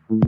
Hola,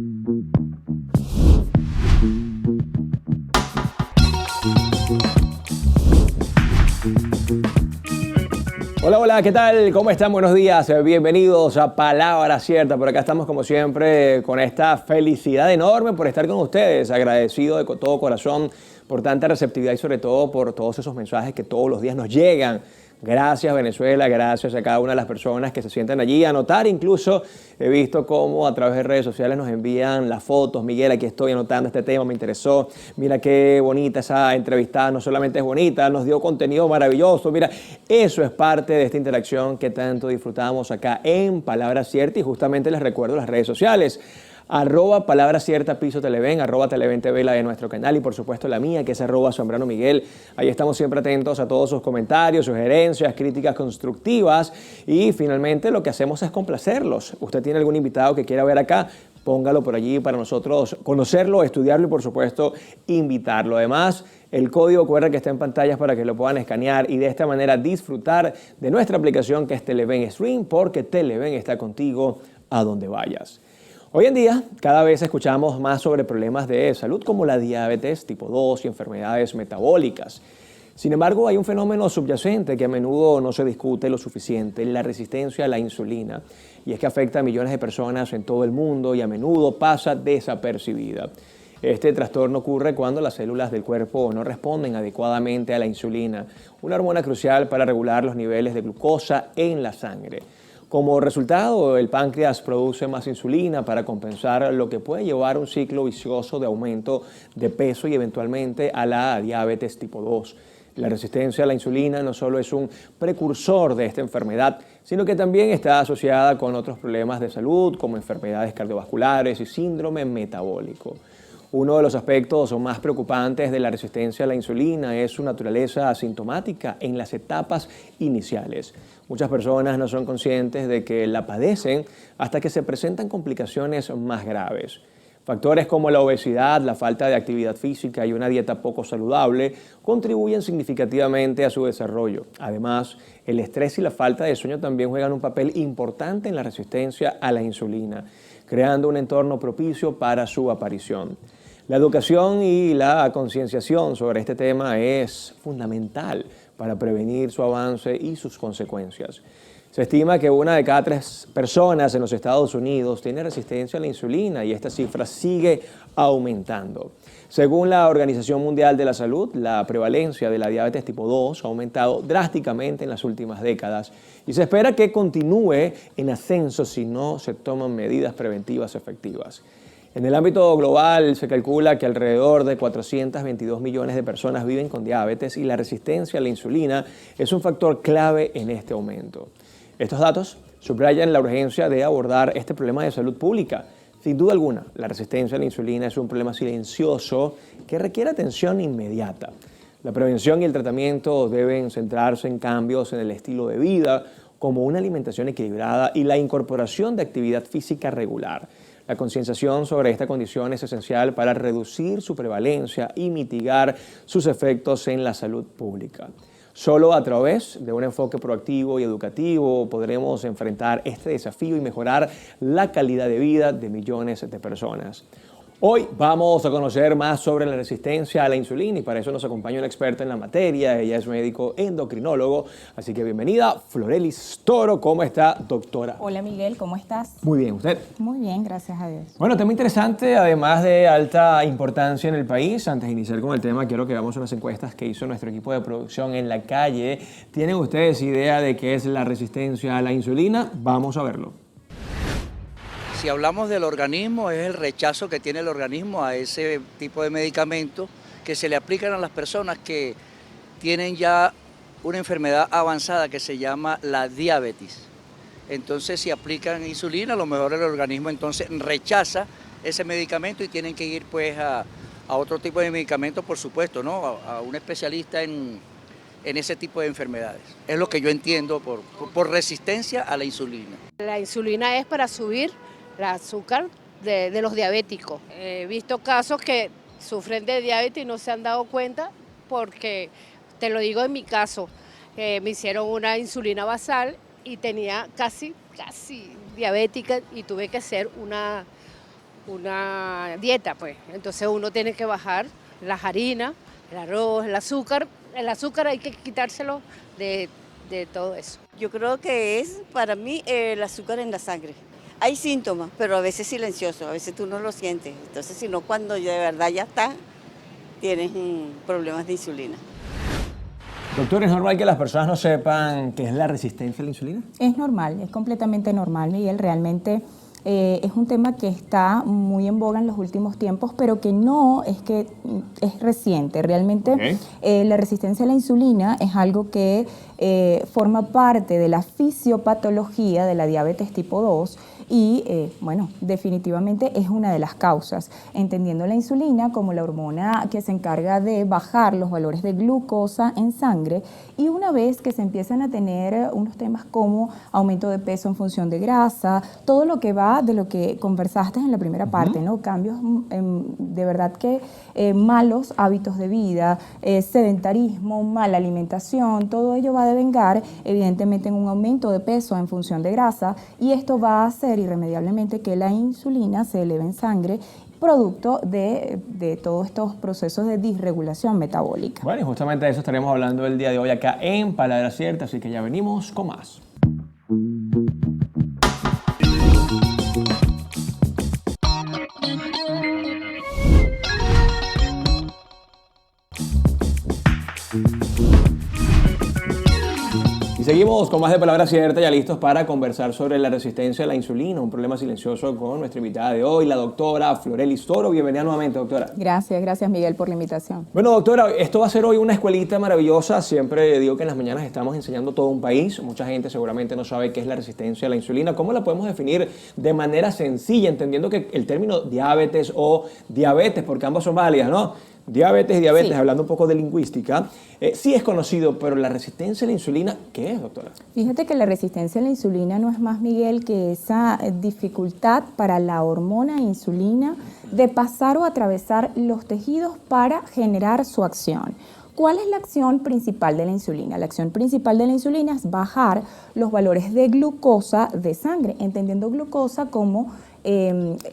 hola, ¿qué tal? ¿Cómo están? Buenos días, bienvenidos a Palabra Cierta. Por acá estamos como siempre con esta felicidad enorme por estar con ustedes, agradecido de todo corazón por tanta receptividad y sobre todo por todos esos mensajes que todos los días nos llegan. Gracias Venezuela, gracias a cada una de las personas que se sientan allí a anotar. Incluso he visto cómo a través de redes sociales nos envían las fotos. Miguel, aquí estoy anotando este tema, me interesó. Mira qué bonita esa entrevistada, no solamente es bonita, nos dio contenido maravilloso. Mira, eso es parte de esta interacción que tanto disfrutamos acá en Palabra Cierta y justamente les recuerdo las redes sociales. @Palabra Cierta Piso Televen, @Televen TV, la de nuestro canal y por supuesto la mía que es @Zambrano Miguel. Ahí estamos siempre atentos a todos sus comentarios, sugerencias, críticas constructivas y finalmente lo que hacemos es complacerlos. Usted tiene algún invitado que quiera ver acá, póngalo por allí para nosotros conocerlo, estudiarlo y por supuesto invitarlo. Además, el código QR que está en pantalla para que lo puedan escanear y de esta manera disfrutar de nuestra aplicación que es Televen Stream, porque Televen está contigo a donde vayas. Hoy en día, cada vez escuchamos más sobre problemas de salud como la diabetes tipo 2 y enfermedades metabólicas. Sin embargo, hay un fenómeno subyacente que a menudo no se discute lo suficiente, la resistencia a la insulina. Y es que afecta a millones de personas en todo el mundo y a menudo pasa desapercibida. Este trastorno ocurre cuando las células del cuerpo no responden adecuadamente a la insulina, una hormona crucial para regular los niveles de glucosa en la sangre. Como resultado, el páncreas produce más insulina para compensar lo que puede llevar a un ciclo vicioso de aumento de peso y eventualmente a la diabetes tipo 2. La resistencia a la insulina no solo es un precursor de esta enfermedad, sino que también está asociada con otros problemas de salud como enfermedades cardiovasculares y síndrome metabólico. Uno de los aspectos más preocupantes de la resistencia a la insulina es su naturaleza asintomática en las etapas iniciales. Muchas personas no son conscientes de que la padecen hasta que se presentan complicaciones más graves. Factores como la obesidad, la falta de actividad física y una dieta poco saludable contribuyen significativamente a su desarrollo. Además, el estrés y la falta de sueño también juegan un papel importante en la resistencia a la insulina, creando un entorno propicio para su aparición. La educación y la concienciación sobre este tema es fundamental para prevenir su avance y sus consecuencias. Se estima que 1 de cada 3 personas en los Estados Unidos tiene resistencia a la insulina y esta cifra sigue aumentando. Según la Organización Mundial de la Salud, la prevalencia de la diabetes tipo 2 ha aumentado drásticamente en las últimas décadas y se espera que continúe en ascenso si no se toman medidas preventivas efectivas. En el ámbito global se calcula que alrededor de 422 millones de personas viven con diabetes y la resistencia a la insulina es un factor clave en este aumento. Estos datos subrayan la urgencia de abordar este problema de salud pública. Sin duda alguna, la resistencia a la insulina es un problema silencioso que requiere atención inmediata. La prevención y el tratamiento deben centrarse en cambios en el estilo de vida, como una alimentación equilibrada y la incorporación de actividad física regular. La concienciación sobre esta condición es esencial para reducir su prevalencia y mitigar sus efectos en la salud pública. Solo a través de un enfoque proactivo y educativo podremos enfrentar este desafío y mejorar la calidad de vida de millones de personas. Hoy vamos a conocer más sobre la resistencia a la insulina y para eso nos acompaña una experta en la materia. Ella es médico endocrinólogo, así que bienvenida, Florelis Toro. ¿Cómo está, doctora? Hola, Miguel, ¿cómo estás? Muy bien, ¿usted? Muy bien, gracias a Dios. Bueno, tema interesante, además de alta importancia en el país. Antes de iniciar con el tema, quiero que veamos unas encuestas que hizo nuestro equipo de producción en la calle. ¿Tienen ustedes idea de qué es la resistencia a la insulina? Vamos a verlo. Si hablamos del organismo, es el rechazo que tiene el organismo a ese tipo de medicamentos que se le aplican a las personas que tienen ya una enfermedad avanzada que se llama la diabetes. Entonces, si aplican insulina, a lo mejor el organismo entonces rechaza ese medicamento y tienen que ir pues a otro tipo de medicamentos, por supuesto, ¿no? A un especialista en ese tipo de enfermedades. Es lo que yo entiendo por resistencia a la insulina. La insulina es para subir el azúcar de los diabéticos. He visto casos que sufren de diabetes y no se han dado cuenta porque, te lo digo en mi caso, me hicieron una insulina basal y tenía casi diabética y tuve que hacer una dieta, pues. Entonces uno tiene que bajar las harinas, el arroz, el azúcar. El azúcar hay que quitárselo de todo eso. Yo creo que es para mí el azúcar en la sangre. Hay síntomas, pero a veces silenciosos, a veces tú no lo sientes. Entonces, si no, cuando de verdad ya está, tienes problemas de insulina. Doctor, ¿es normal que las personas no sepan qué es la resistencia a la insulina? Es normal, es completamente normal, Miguel. Realmente es un tema que está muy en boga en los últimos tiempos, pero que no es que es reciente. Realmente la resistencia a la insulina es algo que forma parte de la fisiopatología de la diabetes tipo 2 y, bueno, definitivamente es una de las causas, entendiendo la insulina como la hormona que se encarga de bajar los valores de glucosa en sangre, y una vez que se empiezan a tener unos temas como aumento de peso en función de grasa, todo lo que va de lo que conversaste en la primera parte, ¿no? Cambios de verdad que malos hábitos de vida, sedentarismo, mala alimentación, todo ello va a devengar evidentemente en un aumento de peso en función de grasa, y esto va a hacer irremediablemente que la insulina se eleve en sangre, producto de todos estos procesos de disregulación metabólica. Bueno, y justamente de eso estaremos hablando el día de hoy acá en Palabra Cierta, así que ya venimos con más. Seguimos con más de Palabra Cierta, ya listos para conversar sobre la resistencia a la insulina, un problema silencioso con nuestra invitada de hoy, la doctora Florelis Toro. Bienvenida nuevamente, doctora. Gracias Miguel por la invitación. Bueno, doctora, esto va a ser hoy una escuelita maravillosa. Siempre digo que en las mañanas estamos enseñando todo un país. Mucha gente seguramente no sabe qué es la resistencia a la insulina. ¿Cómo la podemos definir de manera sencilla, entendiendo que el término diabetes o diabetes, porque ambas son válidas, ¿no? Diabetes y diabetes, sí. Hablando un poco de lingüística, sí es conocido, pero la resistencia a la insulina, ¿qué es, doctora? Fíjate que la resistencia a la insulina no es más, Miguel, que esa dificultad para la hormona insulina de pasar o atravesar los tejidos para generar su acción. ¿Cuál es la acción principal de la insulina? La acción principal de la insulina es bajar los valores de glucosa de sangre, entendiendo glucosa como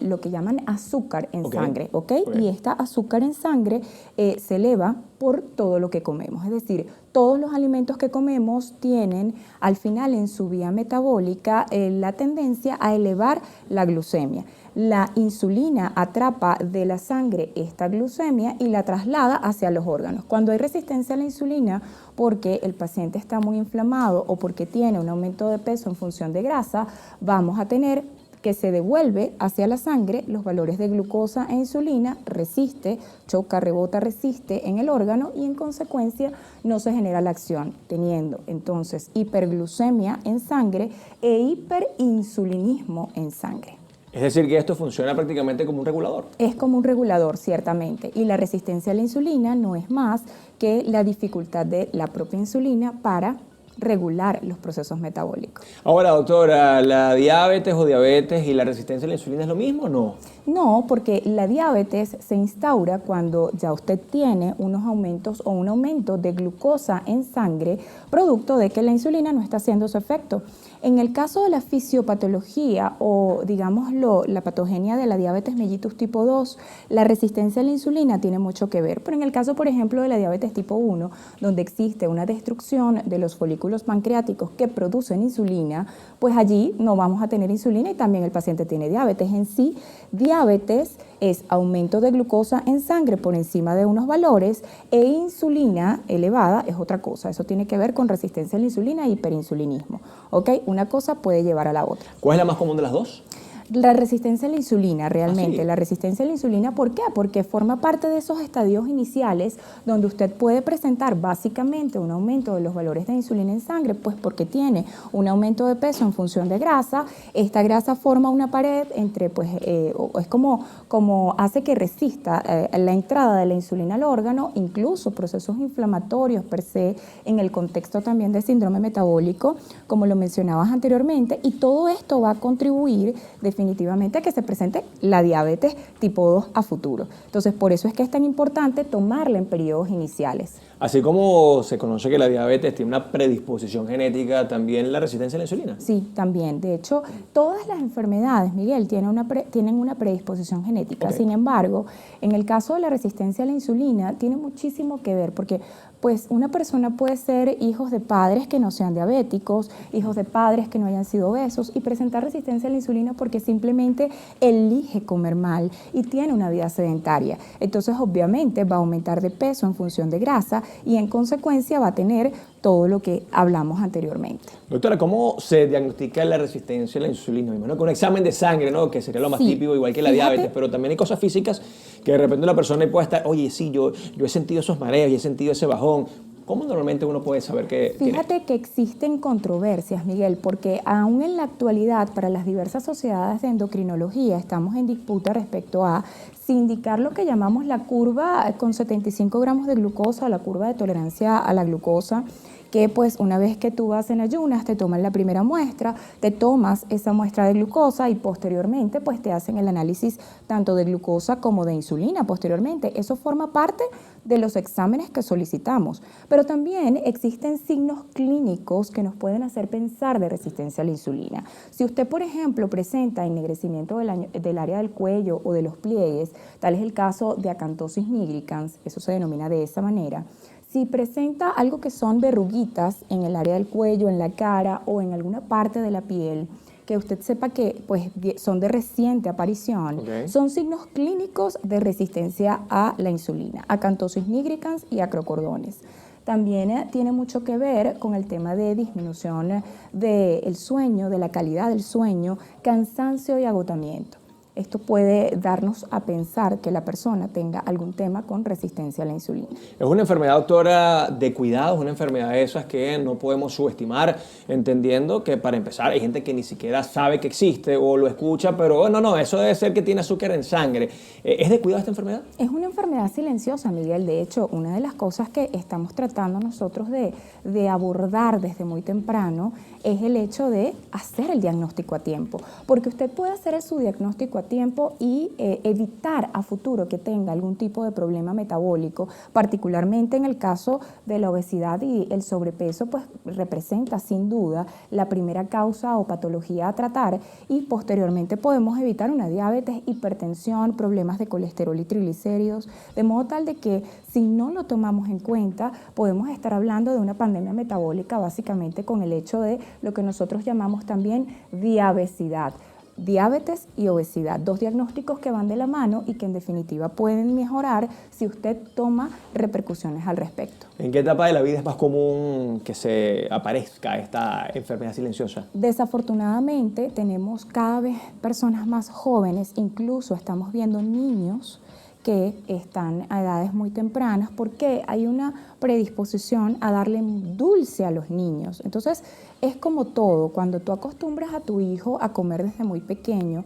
lo que llaman azúcar en sangre, ¿ok? Y esta azúcar en sangre se eleva por todo lo que comemos, es decir, todos los alimentos que comemos tienen al final en su vía metabólica la tendencia a elevar la glucemia. La insulina atrapa de la sangre esta glucemia y la traslada hacia los órganos. Cuando hay resistencia a la insulina porque el paciente está muy inflamado o porque tiene un aumento de peso en función de grasa, vamos a tener que se devuelve hacia la sangre los valores de glucosa e insulina, resiste, choca, rebota, resiste en el órgano y en consecuencia no se genera la acción, teniendo entonces hiperglucemia en sangre e hiperinsulinismo en sangre. Es decir, que esto funciona prácticamente como un regulador. Es como un regulador, ciertamente, y la resistencia a la insulina no es más que la dificultad de la propia insulina para regular los procesos metabólicos. Ahora, doctora, ¿la diabetes o diabetes y la resistencia a la insulina es lo mismo o no? No, porque la diabetes se instaura cuando ya usted tiene unos aumentos o un aumento de glucosa en sangre, producto de que la insulina no está haciendo su efecto. En el caso de la fisiopatología o, digámoslo, la patogenia de la diabetes mellitus tipo 2, la resistencia a la insulina tiene mucho que ver. Pero en el caso, por ejemplo, de la diabetes tipo 1, donde existe una destrucción de los folículos pancreáticos que producen insulina, pues allí no vamos a tener insulina y también el paciente tiene diabetes. En sí, diabetes es aumento de glucosa en sangre por encima de unos valores e insulina elevada es otra cosa. Eso tiene que ver con resistencia a la insulina e hiperinsulinismo. ¿Ok? Una cosa puede llevar a la otra. ¿Cuál es la más común de las dos? La resistencia a la insulina, realmente. ¿Ah, sí? La resistencia a la insulina, ¿por qué? Porque forma parte de esos estadios iniciales donde usted puede presentar básicamente un aumento de los valores de insulina en sangre, pues porque tiene un aumento de peso en función de grasa. Esta grasa forma una pared entre, pues, es como hace que resista la entrada de la insulina al órgano, incluso procesos inflamatorios per se, en el contexto también de síndrome metabólico, como lo mencionabas anteriormente, y todo esto va a contribuir definitivamente definitivamente que se presente la diabetes tipo 2 a futuro. Entonces, por eso es que es tan importante tomarla en periodos iniciales. Así como se conoce que la diabetes tiene una predisposición genética, también la resistencia a la insulina. Sí, también. De hecho, todas las enfermedades, Miguel, tienen una predisposición genética. Okay. Sin embargo, en el caso de la resistencia a la insulina, tiene muchísimo que ver, porque pues una persona puede ser hijos de padres que no sean diabéticos, hijos de padres que no hayan sido obesos y presentar resistencia a la insulina porque simplemente elige comer mal y tiene una vida sedentaria. Entonces, obviamente, va a aumentar de peso en función de grasa y en consecuencia va a tener todo lo que hablamos anteriormente. Doctora, ¿cómo se diagnostica la resistencia a la insulina? Me imagino que un examen de sangre, ¿no? Que sería lo más típico, igual que la diabetes, pero también hay cosas físicas que de repente la persona puede estar, oye, sí, yo he sentido esos mareos y he sentido ese bajón. ¿Cómo normalmente uno puede saber que Fíjate que existen controversias, Miguel, porque aún en la actualidad para las diversas sociedades de endocrinología estamos en disputa respecto a si indicar lo que llamamos la curva con 75 gramos de glucosa, la curva de tolerancia a la glucosa, que pues una vez que tú vas en ayunas, te toman la primera muestra, te tomas esa muestra de glucosa y posteriormente pues te hacen el análisis tanto de glucosa como de insulina posteriormente. Eso forma parte de los exámenes que solicitamos. Pero también existen signos clínicos que nos pueden hacer pensar de resistencia a la insulina. Si usted, por ejemplo, presenta ennegrecimiento del área del cuello o de los pliegues, tal es el caso de acantosis nigricans, eso se denomina de esa manera. Si presenta algo que son verruguitas en el área del cuello, en la cara o en alguna parte de la piel, que usted sepa que pues, son de reciente aparición, son signos clínicos de resistencia a la insulina, acantosis nigricans y acrocordones. También tiene mucho que ver con el tema de disminución del sueño, de la calidad del sueño, cansancio y agotamiento. Esto puede darnos a pensar que la persona tenga algún tema con resistencia a la insulina. Es una enfermedad, doctora, de cuidado, es una enfermedad de esas que no podemos subestimar, entendiendo que para empezar hay gente que ni siquiera sabe que existe o lo escucha, pero no, eso debe ser que tiene azúcar en sangre. ¿Es de cuidado esta enfermedad? Es una enfermedad silenciosa, Miguel. De hecho, una de las cosas que estamos tratando nosotros de abordar desde muy temprano es el hecho de hacer el diagnóstico a tiempo, porque usted puede hacer su diagnóstico a tiempo y evitar a futuro que tenga algún tipo de problema metabólico, particularmente en el caso de la obesidad y el sobrepeso, pues representa sin duda la primera causa o patología a tratar y posteriormente podemos evitar una diabetes, hipertensión, problemas de colesterol y triglicéridos, de modo tal de que si no lo tomamos en cuenta podemos estar hablando de una pandemia metabólica básicamente con el hecho de lo que nosotros llamamos también diabesidad. Diabetes y obesidad, dos diagnósticos que van de la mano y que en definitiva pueden mejorar si usted toma repercusiones al respecto. ¿En qué etapa de la vida es más común que se aparezca esta enfermedad silenciosa? Desafortunadamente tenemos cada vez personas más jóvenes, incluso estamos viendo niños que están a edades muy tempranas porque hay una predisposición a darle dulce a los niños. Entonces, es como todo, cuando tú acostumbras a tu hijo a comer desde muy pequeño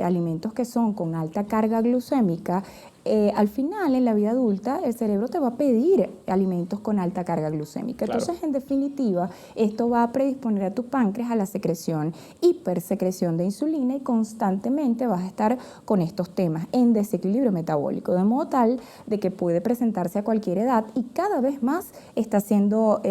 alimentos que son con alta carga glucémica, al final, en la vida adulta, el cerebro te va a pedir alimentos con alta carga glucémica. Claro. Entonces, en definitiva, esto va a predisponer a tu páncreas a la secreción, hipersecreción de insulina y constantemente vas a estar con estos temas en desequilibrio metabólico, de modo tal de que puede presentarse a cualquier edad y cada vez más está siendo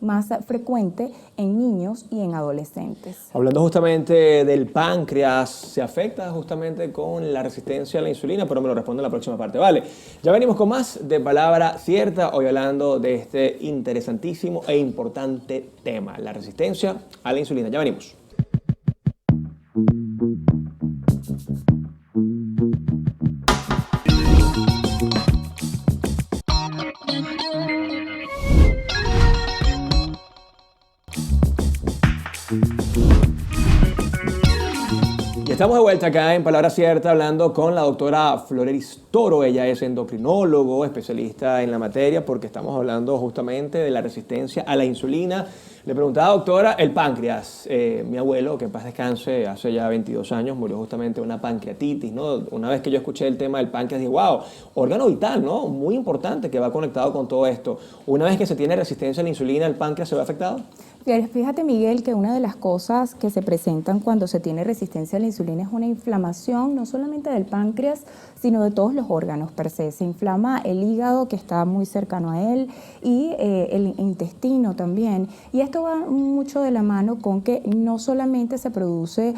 más frecuente en niños y en adolescentes. Hablando justamente del páncreas, ¿se afecta justamente con la resistencia a la insulina? Pero me lo responde en la próxima parte, ¿vale? Ya venimos con más de Palabra Cierta, hoy hablando de este interesantísimo e importante tema, la resistencia a la insulina. Ya venimos. Estamos de vuelta acá en Palabra Cierta hablando con la doctora Florelis Toro. Ella es endocrinólogo, especialista en la materia, porque estamos hablando justamente de la resistencia a la insulina. Le preguntaba, doctora, el páncreas. Mi abuelo, que en paz descanse, hace ya 22 años, murió justamente de una pancreatitis, ¿no? Una vez que yo escuché el tema del páncreas, dije, wow, órgano vital, ¿no? Muy importante que va conectado con todo esto. Una vez que se tiene resistencia a la insulina, ¿el páncreas se ve afectado? Fíjate, Miguel, que una de las cosas que se presentan cuando se tiene resistencia a la insulina es una inflamación no solamente del páncreas, sino de todos los órganos per se. Se inflama el hígado, que está muy cercano a él, y el intestino también. Y esto va mucho de la mano con que no solamente se produce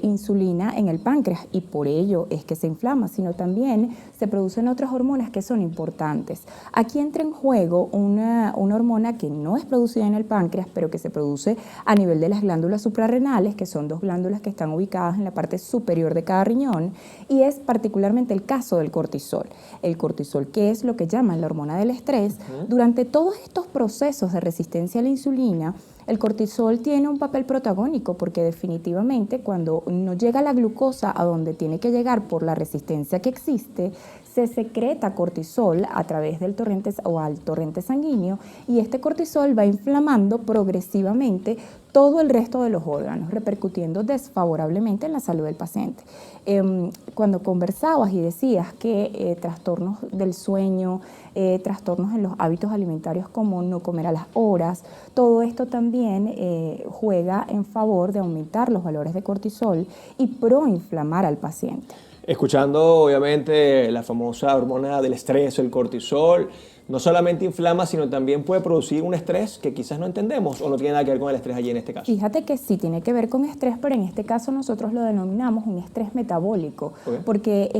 insulina en el páncreas, y por ello es que se inflama, sino también se producen otras hormonas que son importantes. Aquí entra en juego una hormona que no es producida en el páncreas, pero que se produce a nivel de las glándulas suprarrenales, que son dos glándulas que están ubicadas en la parte superior de cada riñón, y es particularmente el caso del cortisol. El cortisol, que es lo que llaman la hormona del estrés, durante todos estos procesos de resistencia a la insulina, el cortisol tiene un papel protagónico porque definitivamente cuando no llega la glucosa a donde tiene que llegar por la resistencia que existe, se secreta cortisol a través del torrente o al torrente sanguíneo, y este cortisol va inflamando progresivamente todo el resto de los órganos, repercutiendo desfavorablemente en la salud del paciente. Cuando conversabas y decías que trastornos del sueño, trastornos en los hábitos alimentarios como no comer a las horas, todo esto también juega en favor de aumentar los valores de cortisol y proinflamar al paciente. Escuchando, obviamente, la famosa hormona del estrés, el cortisol, no solamente inflama, sino también puede producir un estrés que quizás no entendemos o no tiene nada que ver con el estrés allí en este caso. Fíjate que sí tiene que ver con estrés, pero en este caso nosotros lo denominamos un estrés metabólico, porque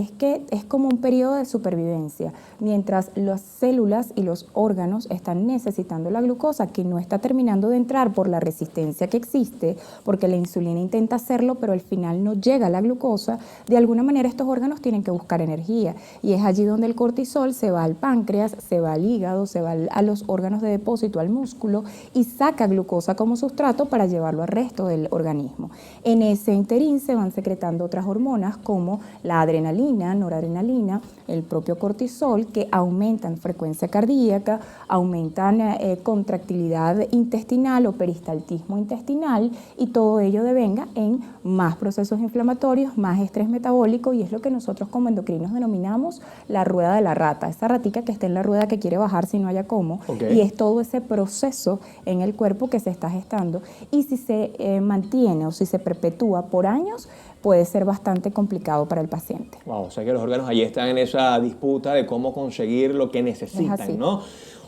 es como un periodo de supervivencia. Mientras las células y los órganos están necesitando la glucosa, que no está terminando de entrar por la resistencia que existe, porque la insulina intenta hacerlo, pero al final no llega la glucosa, de alguna manera estos órganos tienen que buscar energía, y es allí donde el cortisol se va al páncreas, se va al hígado, se va a los órganos de depósito, al músculo, y saca glucosa como sustrato para llevarlo al resto del organismo. En ese interín se van secretando otras hormonas como la adrenalina, noradrenalina, el propio cortisol, que aumentan frecuencia cardíaca, aumentan contractilidad intestinal o peristaltismo intestinal, y todo ello devenga en más procesos inflamatorios, más estrés metabólico, y es lo que nosotros como endocrinos denominamos la rueda de la rata, esa ratica que está en la rueda que quiere bajar si no haya cómo, y es todo ese proceso en el cuerpo que se está gestando, y si se mantiene o si se perpetúa por años, puede ser bastante complicado para el paciente. Wow, o sea que los órganos allí están en esa disputa de cómo conseguir lo que necesitan, ¿no?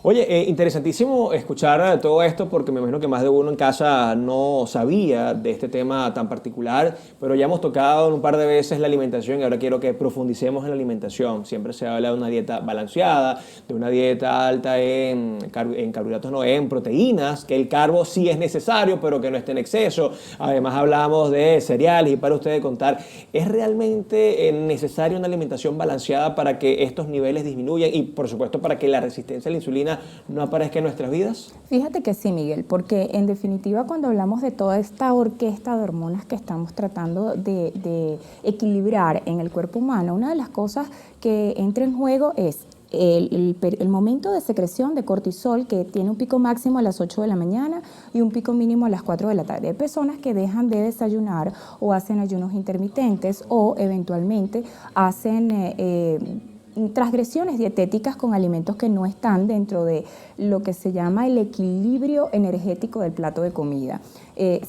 Oye, interesantísimo escuchar todo esto porque me imagino que más de uno en casa no sabía de este tema tan particular, pero ya hemos tocado un par de veces la alimentación y ahora quiero que profundicemos en la alimentación. Siempre se habla de una dieta balanceada, de una dieta alta en carbohidratos, no, en proteínas, que el carbo sí es necesario, pero que no esté en exceso. Además hablamos de cereales y para ustedes contar, ¿es realmente necesaria una alimentación balanceada para que estos niveles disminuyan y por supuesto para que la resistencia a la insulina no aparezca en nuestras vidas? Fíjate que sí, Miguel, porque en definitiva cuando hablamos de toda esta orquesta de hormonas que estamos tratando de equilibrar en el cuerpo humano, una de las cosas que entra en juego es el momento de secreción de cortisol, que tiene un pico máximo a las 8 de la mañana y un pico mínimo a las 4 de la tarde. Hay personas que dejan de desayunar o hacen ayunos intermitentes o eventualmente hacen transgresiones dietéticas con alimentos que no están dentro de lo que se llama el equilibrio energético del plato de comida.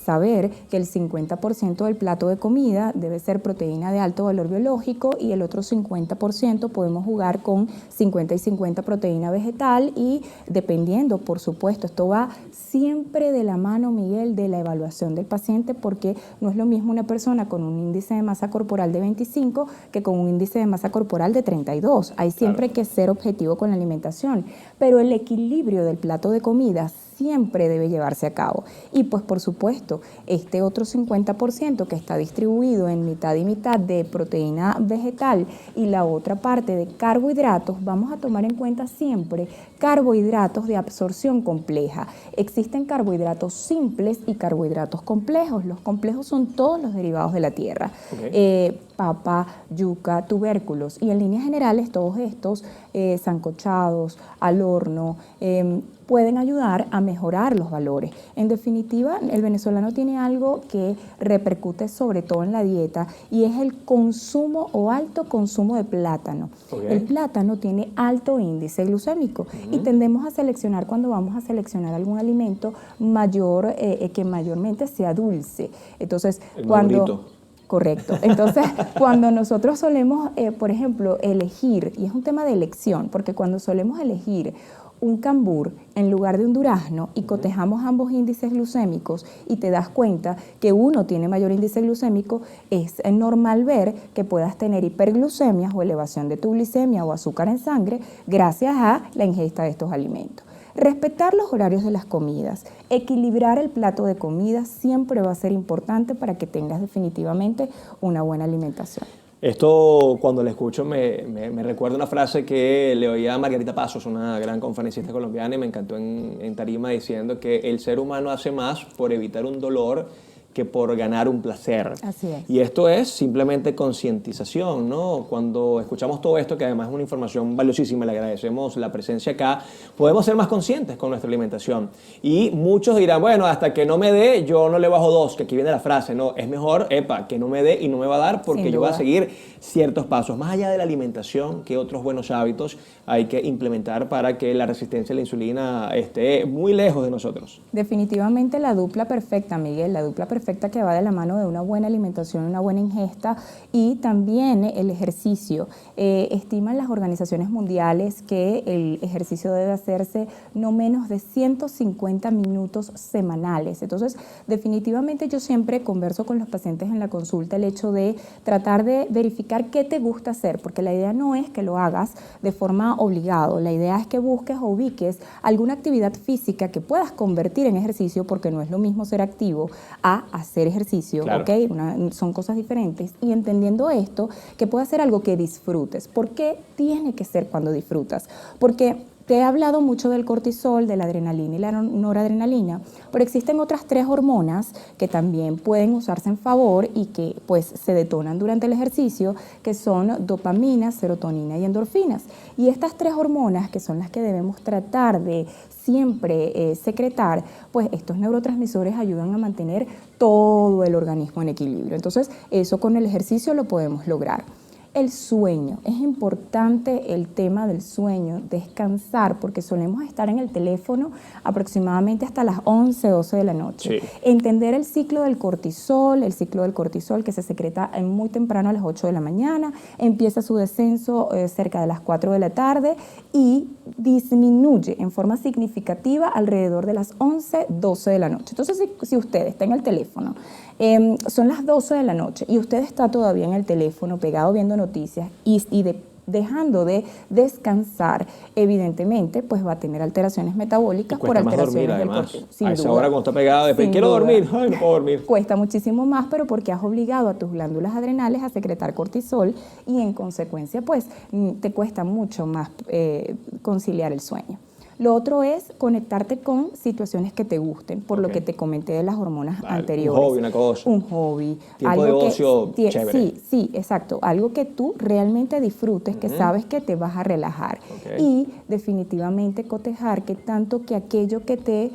Saber que el 50% del plato de comida debe ser proteína de alto valor biológico y el otro 50% podemos jugar con 50 y 50 proteína vegetal, y dependiendo, por supuesto, esto va siempre de la mano, Miguel, de la evaluación del paciente, porque no es lo mismo una persona con un índice de masa corporal de 25 que con un índice de masa corporal de 32. Hay siempre que ser objetivo con la alimentación, pero el equilibrio del plato de comida siempre debe llevarse a cabo. Y pues por supuesto, este otro 50% que está distribuido en mitad y mitad de proteína vegetal y la otra parte de carbohidratos, vamos a tomar en cuenta siempre carbohidratos de absorción compleja. Existen carbohidratos simples y carbohidratos complejos. Los complejos son todos los derivados de la tierra. Papa, yuca, tubérculos, y en líneas generales todos estos sancochados, al horno, pueden ayudar a mejorar los valores. En definitiva, el venezolano tiene algo que repercute sobre todo en la dieta y es el consumo o alto consumo de plátano. Okay. El plátano tiene alto índice glucémico y tendemos a seleccionar, cuando vamos a seleccionar algún alimento mayor, que mayormente sea dulce. Entonces, madurito. Correcto. Entonces, cuando nosotros solemos, por ejemplo, elegir, y es un tema de elección, porque cuando solemos elegir un cambur en lugar de un durazno y cotejamos ambos índices glucémicos y te das cuenta que uno tiene mayor índice glucémico, es normal ver que puedas tener hiperglucemias o elevación de tu glicemia o azúcar en sangre gracias a la ingesta de estos alimentos. Respetar los horarios de las comidas, equilibrar el plato de comida siempre va a ser importante para que tengas definitivamente una buena alimentación. Esto, cuando le escucho, me recuerda una frase que le oía a Margarita Pasos, una gran conferencista colombiana, y me encantó en tarima, diciendo que el ser humano hace más por evitar un dolor que por ganar un placer. Así es. Y esto es simplemente concientización, ¿no? Cuando escuchamos todo esto, que además es una información valiosísima, le agradecemos la presencia acá, podemos ser más conscientes con nuestra alimentación. Y muchos dirán, bueno, hasta que no me dé, yo no le bajo 2, que aquí viene la frase, no, es mejor, que no me dé y no me va a dar, porque yo voy a seguir ciertos pasos. Más allá de la alimentación, ¿qué otros buenos hábitos hay que implementar para que la resistencia a la insulina esté muy lejos de nosotros? Definitivamente la dupla perfecta, Miguel, la dupla perfecta que va de la mano de una buena alimentación, una buena ingesta y también el ejercicio. Estiman las organizaciones mundiales que el ejercicio debe hacerse no menos de 150 minutos semanales. Entonces, definitivamente yo siempre converso con los pacientes en la consulta el hecho de tratar de verificar qué te gusta hacer, porque la idea no es que lo hagas de forma obligado, la idea es que busques o ubiques alguna actividad física que puedas convertir en ejercicio, porque no es lo mismo ser activo a hacer ejercicio, claro. ¿ok? Son cosas diferentes. Y entendiendo esto, que pueda ser algo que disfrutes. ¿Por qué tiene que ser cuando disfrutas? Porque te he hablado mucho del cortisol, de la adrenalina y la noradrenalina, pero existen otras 3 hormonas que también pueden usarse en favor y que pues se detonan durante el ejercicio, que son dopamina, serotonina y endorfinas. Y estas 3 hormonas, que son las que debemos tratar de siempre secretar, pues estos neurotransmisores ayudan a mantener todo el organismo en equilibrio. Entonces, eso con el ejercicio lo podemos lograr. El sueño, es importante el tema del sueño, descansar, porque solemos estar en el teléfono aproximadamente hasta las 11, 12 de la noche. Sí. Entender el ciclo del cortisol que se secreta muy temprano a las 8 de la mañana, empieza su descenso cerca de las 4 de la tarde y disminuye en forma significativa alrededor de las 11, 12 de la noche. Entonces, si usted está en el teléfono, son las 12 de la noche y usted está todavía en el teléfono pegado viendo noticias y dejando de descansar, evidentemente, pues va a tener alteraciones metabólicas por alteraciones del cortisol. A esa hora cuando está pegado, después quiero dormir, ay, no puedo dormir. Cuesta muchísimo más, pero porque has obligado a tus glándulas adrenales a secretar cortisol y en consecuencia, pues, te cuesta mucho más conciliar el sueño. Lo otro es conectarte con situaciones que te gusten, por lo que te comenté de las hormonas anteriores. Un hobby, una cosa. Un hobby. Tiempo de ocio chévere. Sí, exacto. Algo que tú realmente disfrutes, que sabes que te vas a relajar. Okay. Y definitivamente cotejar que tanto que aquello que te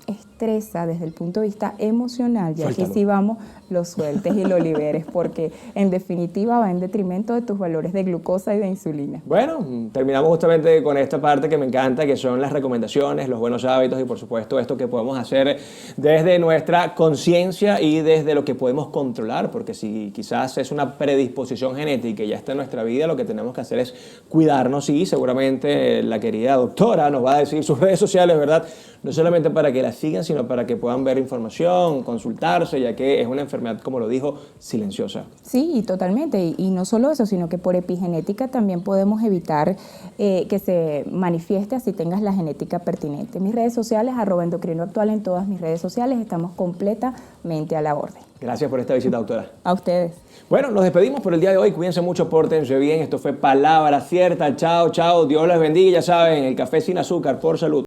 estresa desde el punto de vista emocional, y aquí sí vamos, lo sueltes y lo liberes, porque en definitiva va en detrimento de tus valores de glucosa y de insulina. Bueno, terminamos justamente con esta parte que me encanta, que son las recomendaciones, los buenos hábitos y por supuesto esto que podemos hacer desde nuestra conciencia y desde lo que podemos controlar, porque si quizás es una predisposición genética y ya está en nuestra vida, lo que tenemos que hacer es cuidarnos y seguramente la querida doctora nos va a decir sus redes sociales, ¿verdad? No solamente para que la sigan, sino para que puedan ver información, consultarse, ya que es una enfermedad, como lo dijo, silenciosa. Sí, totalmente. Y no solo eso, sino que por epigenética también podemos evitar que se manifieste así tengas la genética pertinente. Mis redes sociales, @endocrinoactual en todas mis redes sociales, estamos completamente a la orden. Gracias por esta visita, doctora. A ustedes. Bueno, nos despedimos por el día de hoy. Cuídense mucho, pórtense bien. Esto fue Palabra Cierta. Chao, chao. Dios les bendiga. Ya saben, el café sin azúcar por salud.